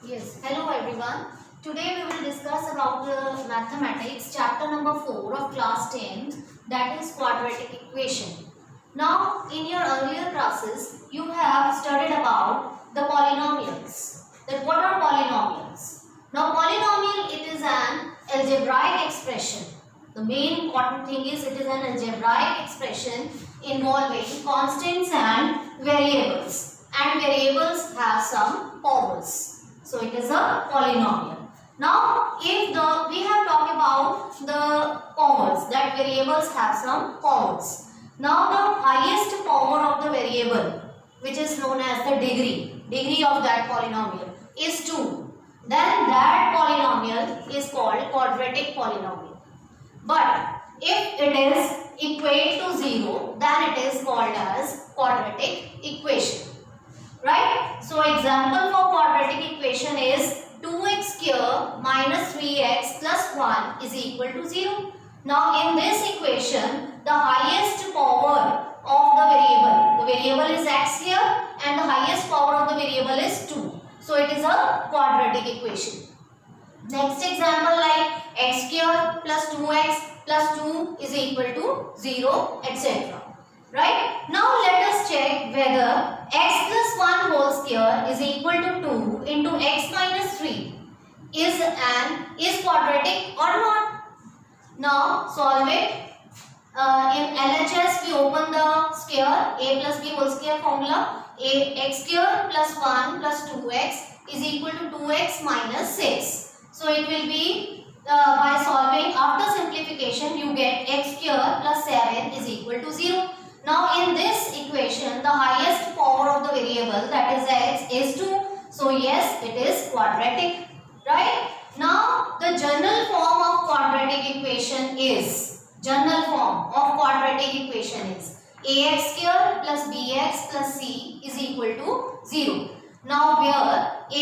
Yes, hello everyone. Today we will discuss about the mathematics chapter number 4 of class 10, that is quadratic equation. Now in your earlier classes you have studied about the polynomials. That what are polynomials? Now polynomial, it is an algebraic expression. The main important thing is it is an algebraic expression involving constants and variables, and variables have some powers. So it is a polynomial. Now if we have talked about the powers, that variables have some powers. Now the highest power of the variable, which is known as the degree of that polynomial, is 2. Then that polynomial is called quadratic polynomial. But if it is equate to 0, then it is called as quadratic equation. Right? So example for quadratic equation is 2x square minus 3x plus 1 is equal to 0. Now in this equation, the highest power of the variable is x here, and the highest power of the variable is 2. So it is a quadratic equation. Next example, like x square plus 2x plus 2 is equal to 0, etc. Right? Now let us check whether x plus 1 whole square is equal to 2 into x minus 3 is quadratic or not. Now solve it. In LHS we open the square a plus b whole square formula. X square plus 1 plus 2x is equal to 2x minus 6. So it will be by solving after simplification you get x square plus 7 is equal to 0. Now in this equation the highest power of the variable, that is x, is 2. So yes, it is quadratic. Right? Now the general form of quadratic equation is ax square plus bx plus c is equal to 0. Now where a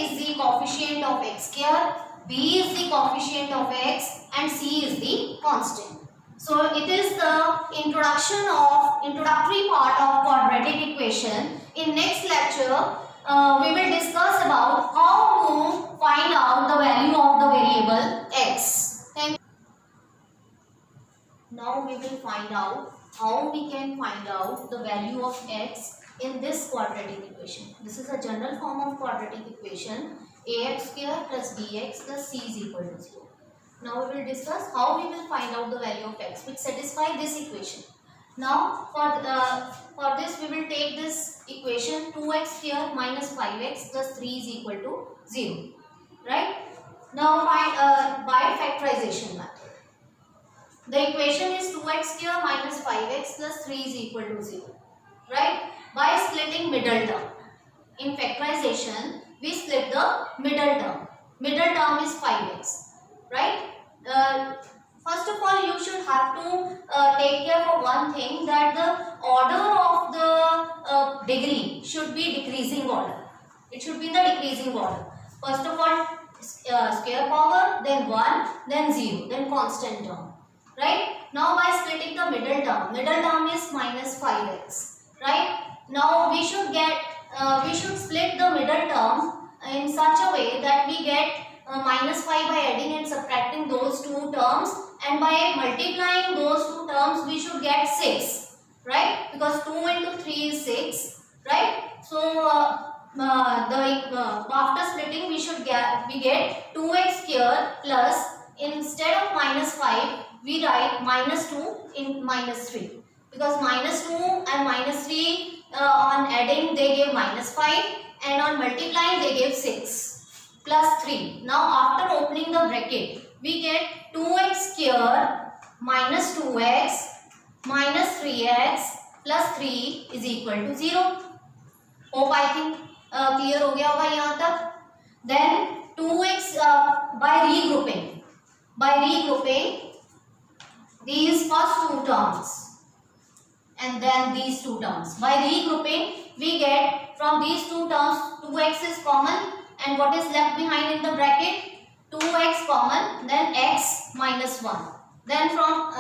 is the coefficient of x square, b is the coefficient of x, and c is the constant. So it is the introductory part of quadratic equation. In next lecture, we will discuss about how to find out the value of the variable x. Thank you. Now we will find out how we can find out the value of x in this quadratic equation. This is a general form of quadratic equation. Ax square plus bx plus c is equal to 0. Now we will discuss how we will find out the value of x which satisfy this equation. Now for this we will take this equation 2x square minus 5x plus 3 is equal to 0. Right? Now find by factorization method. The equation is 2x square minus 5x plus 3 is equal to 0. Right? By splitting middle term. In factorization we split the middle term. Middle term is 5x. Right? First of all, you should have to take care for one thing, that the order of the degree should be decreasing order. It should be the decreasing order. First of all, square power, then 1, then 0, then constant term. Right? Now by splitting the middle term is minus 5x. Right? Now we should split the middle term in such a way that we get minus 5 by adding and subtracting those two terms, and by multiplying those two terms we should get 6, right? Because 2 into 3 is 6, right? So after splitting we get 2x square plus, instead of minus 5 we write minus 2 in minus 3, because minus 2 and minus 3 on adding they give minus 5, and on multiplying they give 6. Plus 3. Now after opening the bracket, we get 2x square minus 2x minus 3x plus 3 is equal to 0. Hope I think clear हो गया होगा यहाँ तक. Then 2x by regrouping these first two terms and then these two terms. By regrouping we get from these two terms 2x is common, and what is left behind in the bracket? 2x common, then x minus 1. Then from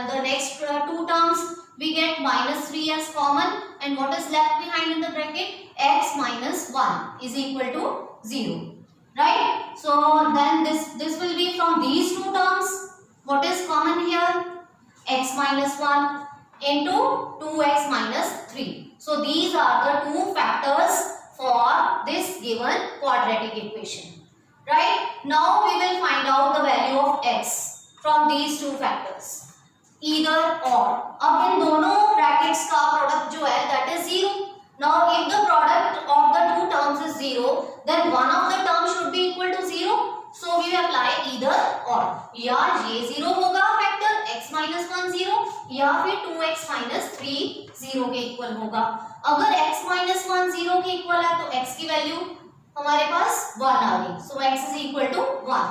the next two terms we get minus 3 as common, and what is left behind in the bracket? X minus 1 is equal to 0. right? So then this will be from these two terms. What is common here? X minus 1 into 2x minus 3. So these are the two factors for this given quadratic equation. Right? Now we will find out the value of x from these two factors. Either or. अब इन दोनों brackets का product जो है that is 0. Now if the product of the two terms is 0, then one of the terms should be equal to 0. So we apply either or. या ये 0 होगा factor x minus 1 0 या फिर 2x minus 3 0 के equal होगा. अगर x minus 1 0 के equal है तो x की वैल्यू हमारे पास 1 आ गई. So x is equal to 1.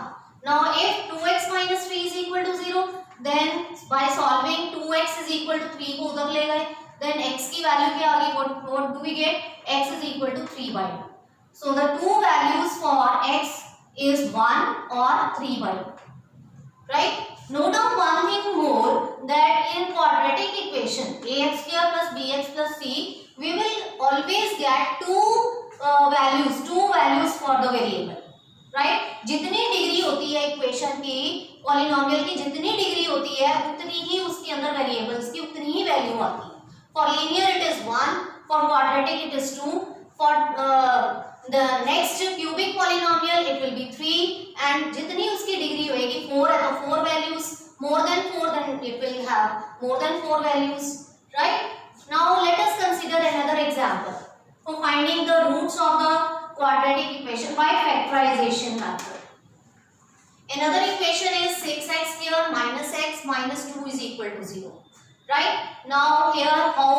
Now if 2x minus 3 is equal to 0, then by solving 2x is equal to 3 को उधर ले गए, then x की वैल्यू क्या आ गई? What do we get? x is equal to 3/2. So the two values for x is 1 or 3/2. Right? Note down one thing more, that in quadratic equation ax square plus bx plus c, we will always get two values for the variable. Right? जितनी degree होती है equation की, polynomial की जितनी degree होती है उतनी ही उसके अंदर वेरिएबल्स की उतनी ही वैल्यू आती है. For linear it is 1, for quadratic it is 2, for the next cubic polynomial it will be 3, and जितनी उसकी डिग्री होगी 4 है तो 4 values, more than 4 then it will have more than 4 values. Right? Now let us consider another example for finding the roots of the quadratic equation by factorization method. Another equation is 6x square minus x minus 2 is equal to 0. Right? Now here how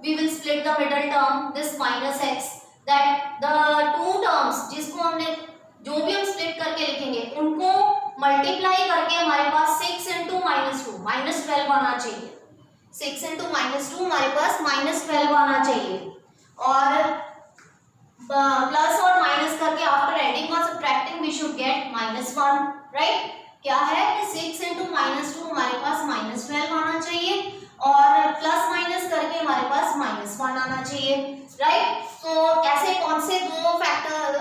we will split the middle term, this minus x, that the two terms जिसको हमने जो भी हम split करके लिखेंगे उनको multiply करके हमारे पास 6 into minus 2 minus 12 आना चाहिए. 6 into minus 2 हमारे पास minus 12 आना चाहिए. और प्लस और माइनस करके आफ्टर एडिंग और subtracting we should get -1. Right? क्या है कि 6 into -2 हमारे पास -12 आना चाहिए और प्लस माइनस करके हमारे पास -1 आना चाहिए. राइट? तो ऐसे कौन से दो फैक्टर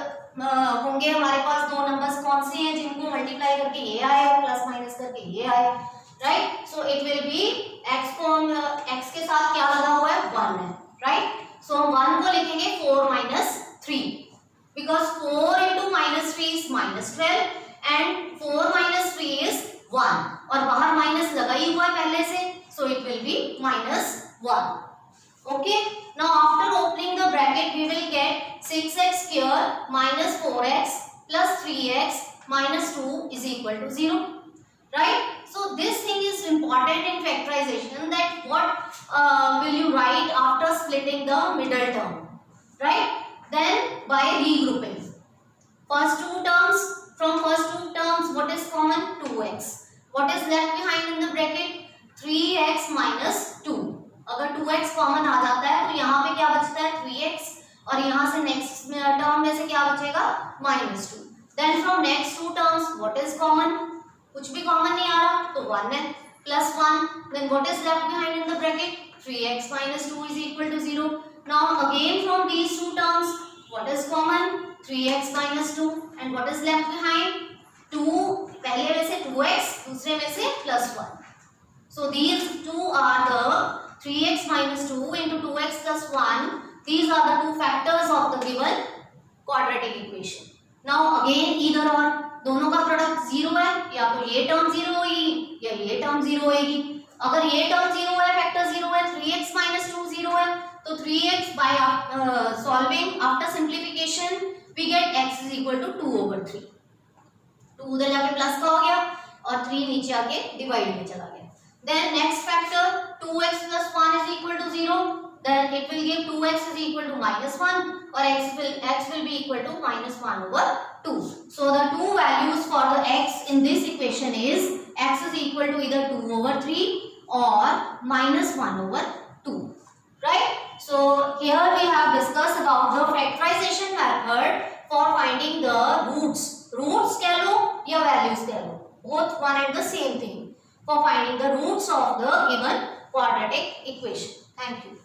होंगे हमारे पास, दो नंबर्स कौन से हैं जिनको मल्टीप्लाई करके ये आए और प्लस माइनस करके ये आए? Right? So it will B x को x के साथ क्या लगा हुआ है? 1 है. राइट? So 1 को लिखेंगे 4 minus 3 because 4 into minus 3 is -12 and 4 minus 3 is 1 और बाहर माइनस लगा ही हुआ है पहले से, so it will be -1. Okay, now after opening the bracket we will get 6x square minus 4x plus 3x minus 2 is equal to 0. Right? So this thing is important in factorization, that what will you write after splitting the middle term? Right? Then by regrouping first two terms, from first two terms what is common? 2x. What is left behind in the bracket? 3x minus 2. अगर 2x common आ जाता है तो यहाँ पे क्या बचता है? 3x और यहाँ से नेक्स्ट टर्म में से क्या बचेगा? -2. Then from next two terms what is common? कुछ भी कॉमन नहीं आ रहा तो 1 है, +1. Then what is left behind in the bracket? 3x minus 2 is equal to 0. Now again from these two terms what is common? 3x minus 2, and what is left behind? 2. पहले में से 2x, दूसरे में से +1. So these two are the 3x minus 2 into 2x plus 1. These are the two factors of the given quadratic equation. Now again either or, दोनों का product 0 है, या तो ये टर्म 0 होगी या ये टर्म 0 होगी. अगर ये टर्म 0 है, फैक्टर 0 है, 3x minus 2 0 है, तो 3x by solving after simplification we get x is equal to 2/3. 2 उधर जाके प्लस का हो गया और 3 नीचे आके डिवाइड में चला गया. Then next factor 2x plus 1 is equal to 0. Then it will give 2x is equal to -1 or x will be equal to -1/2. So the two values for the x in this equation is x is equal to either 2/3 or -1/2. Right? So here we have discussed about the factorization method for finding the roots. Roots कह लो या values कह लो, both one and the same thing, for finding the roots of the given quadratic equation. Thank you.